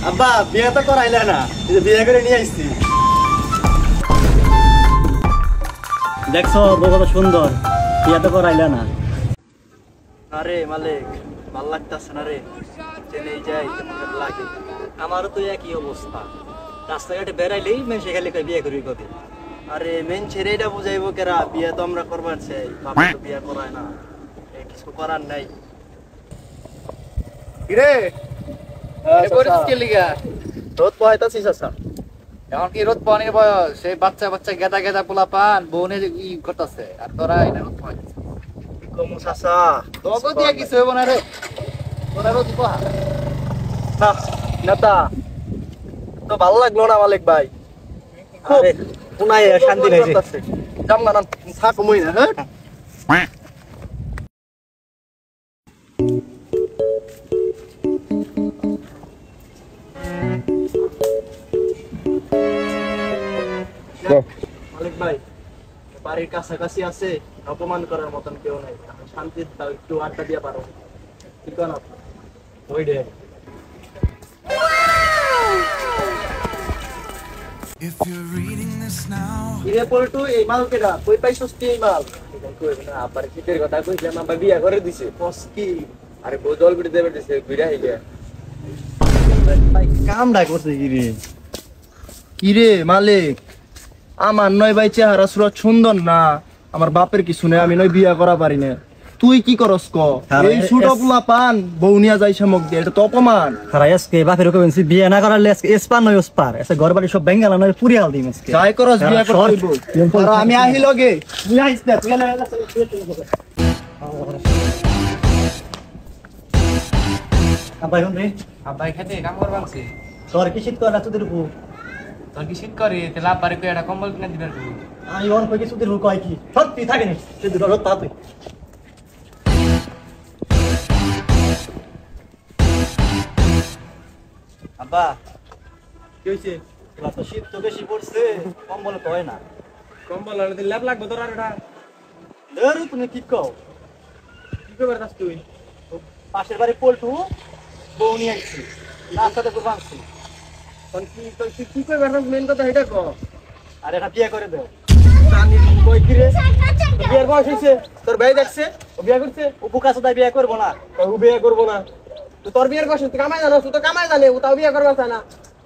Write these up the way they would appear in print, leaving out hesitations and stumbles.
আব্বা বিয়ে তো করাইলে না, বিয়ে করে নিয়ে আসছি। দেখছো বউ কত সুন্দর, বিয়ে তো করাইলে না। আরে মালিক ভাল লাগতেছে না রে, চলেই যাই লাগে। আমারও তো একই অবস্থা, রাস্তাঘাটে বেড়াইলেই মেন সেখানে বিয়ে করি কবি। আরে মেন ছেড়ে এটা বুঝাইবো কেরা, বিয়ে তো আমরা করবার চাই, বাবা তো বিয়ে করায় না, কিছু করার নাই। কিরে রোদ পাইতাছিস আচ্ছা? এখন কি রোদ পানির বয়স? সেই বাচ্চা বাচ্চা গেদা গেদা পোলা পান বউনে ই করতেছে, আর তোরা এটা রোদ পাইছিস। কমু চাচা তোকে দিয়ে কিছু হইব না রে, তোরা রোদ পা না নেতা তো ভালো লাগলো না মালিক ভাই। আরে পুনাই শান্তি নাই যে যাম না, থাক কমই না। হ্যাঁ মালিক ভাই, বাড়ির কাছাকাছি আছে, অপমান করার মতন কেউ নাই, শান্তি একটু আড্ডা দিয়ে পারো। ঠিক না ওই ডে কিরে পল্টু, এই মাল কেডা কই পাইছস তুই? এই মাল আবার শীতের কথা কইছিলাম, আবার বিয়া করে দিছে। কি আরে বউ জল বিড়ি দেবে দিছে, বিড়া হইলে কামডা করছে কিরে মালিক? আমার নয় ভাই চেহারা সুরত সুন্দর না, আমার বাপের কিছু নেই, আমি নয় বিয়া করা পারি না। তুই কি করস ক? এই ছোট পোলা পান বউ নিয়া যাই সামক দিয়ে, এটা তো অপমান। আজকে বাপের কইছি বিয়ে না করালে আজকে এসপার নয় ওসপার, এসে ঘর বাড়ি সব বেঙ্গালা নয় পুরিয়াল দিম আজকে। যাই করস বিয়া করতে আর আমি আহি লগে তুই আইস না, তুই আব্বাই কোন রে? আব্বাই খেতে কাম করবাংছে। তোর কি শীত করে তোদের উপর? তোর কি শীত করে? তাহলে আব্বারে কই একটা কম্বল কিনে দিবেন। আমি অন কই কিছু দিন কয় কি সত্যি থাকে না, সে দুটো রোদ তা তুই আব্বা কি হইছে? এবার তো শীত তো বেশি পড়ছে, কম্বল তো হয় না। কম্বল আনলে দিলে ল্যাব লাগবে তোর। আর এটা ধরু তুমি কি কও? কি করবে তাস তুই? পাশের বাড়ি পল্টু বউ নিয়ে আসছি, রাস্তাতে তো ভাঙছি। তখন কি কি করবে মেন কথা এটা ক। আর এটা বিয়ে করে দেও। আমি কই কি রে? বিয়ার বয়স হইছে, তোর ভাই দেখছে ও বিয়া করছে। উপকাছে তাই বিয়ে করবো না, ও বিয়া করবো না। তো তোর বিয়ার বয়স তুই কামাই জানো, তুই তো কামাই জানে, ও তাও বিয়া করবা চায় না।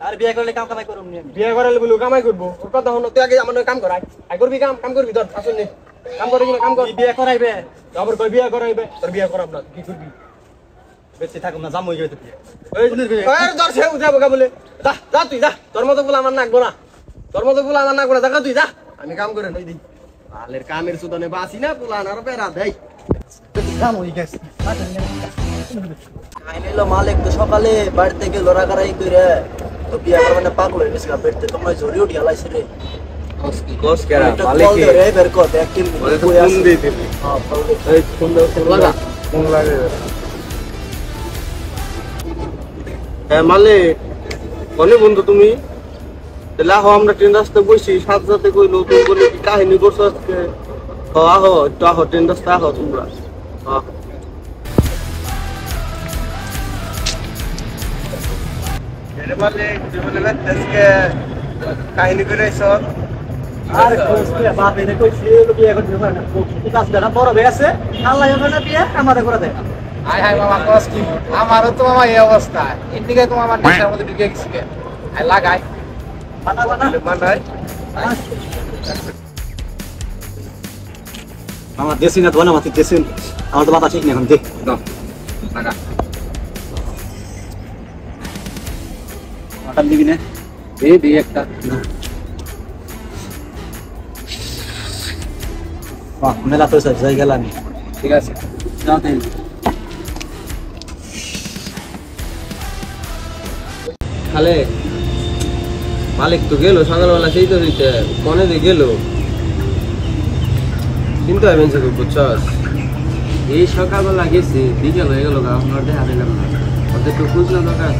আর বিয়ে করলে কাম কামাই করুম নি আমি। বিয়া করালে বলু কামাই করবো, ওর কথা হলো তুই আগে আমার কাম করাই। আই করবি কাম করবি তোর আসল নে কাম করবি না, কাম কর। বিয়ে করাইবে আবার কই বিয়া করাইবে, তোর বিয়া করাব না, কি করবি? বেশি থাকুম না, জাম হয়ে যাবে তো বিয়ে। এই ধর সে উঠাবো কা বলে, যা যা তুই যা, তোর মতো বলে আমার নাকবো না, তোর মতো বলে আমার নাকবো না, দেখা তুই যা, আমি কাম করে নই দিই। আলের কামের সুদনে বাসি না পোলান আর বেড়া দেই। জাম হয়ে গেছে। আইনিলো মালিক তো সকালে বাড়িতে গেল রাগারাই কইরে, তো বিয়া করবে না পাগল হয়ে গেছে বেড়তে, তোমরা জড়ি উঠি হালাইছে রে। কস কেরা মালিক রে বের কর একদিন ফোন দিয়ে দিবি। হ্যাঁ ফোন দে। এই ফোন দাও, লাগা ফোন লাগে। হ্যাঁ মালিক, কোনে বন্ধু তুমি? তাহলে আহো, আমরা ট্রেন রাস্তা বসি, সাথে সাথে কইলো তুমি বলে কি কাহিনী করছো আজকে। আহো একটু আহো, ট্রেন রাস্তা আহো তোমরা। মালিক তুই বলে আজকে কাহিনী করে এসো। আর কইছে বাপ এনে কইছে বিয়ে করতে পারে না, কি কাজ দেনা বড় হয়ে আছে, আল্লাহ হবে না বিয়ে আমাদের করে দেয়। হাই হাই মামা কস কি? আমারও তো মামা এই অবস্থা, এদিকে তো মামা নেশার মধ্যে ঢুকে গেছে। আই লাগাই বানা বানা মানাই আমার দেশি না দোনা মাটি দেশি, আমার তো মাথা ঠিক না এখন দেখ দাও লাগা। মাথা দিবি না দি একটা। বাহ মেলা তো যাই গেলাম। ঠিক আছে যাতে খালে মালিক তো গেল সকালবেলা, সেই তো নিতে কনে দিয়ে গেল, কিন্তু আমি বুঝছস এই সকালবেলা গেছি, বিকেল হয়ে গেল, আপনার দেখা দিলাম না, ওদের তো খুঁজলাম দরকার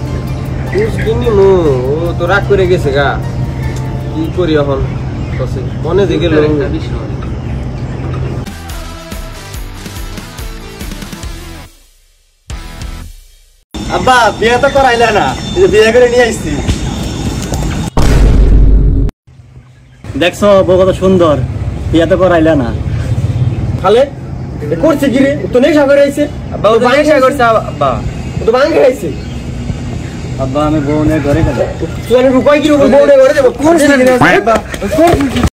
খুঁজ কিনি মো, ও তো রাগ করে গেছে গা, কি করি এখন মনে দিয়ে গেল। আব্বা বিয়ে তো করাইলে না, এই যে বিয়ে করে নিয়ে আসছি। দেখছো বউ কত সুন্দর, বিয়ে তো করাইলে না। খালে এ করছে কি রে? ও তো নেশা করে আইছে। আব্বা ও নেশা করছে আব্বা। ও তো ভাঙ খাইছে। আব্বা আমি বউ নিয়ে ঘরে গেলাম। তুই আমি রুপাই কি বউরে ঘরে দেব? করছে কি রে আব্বা?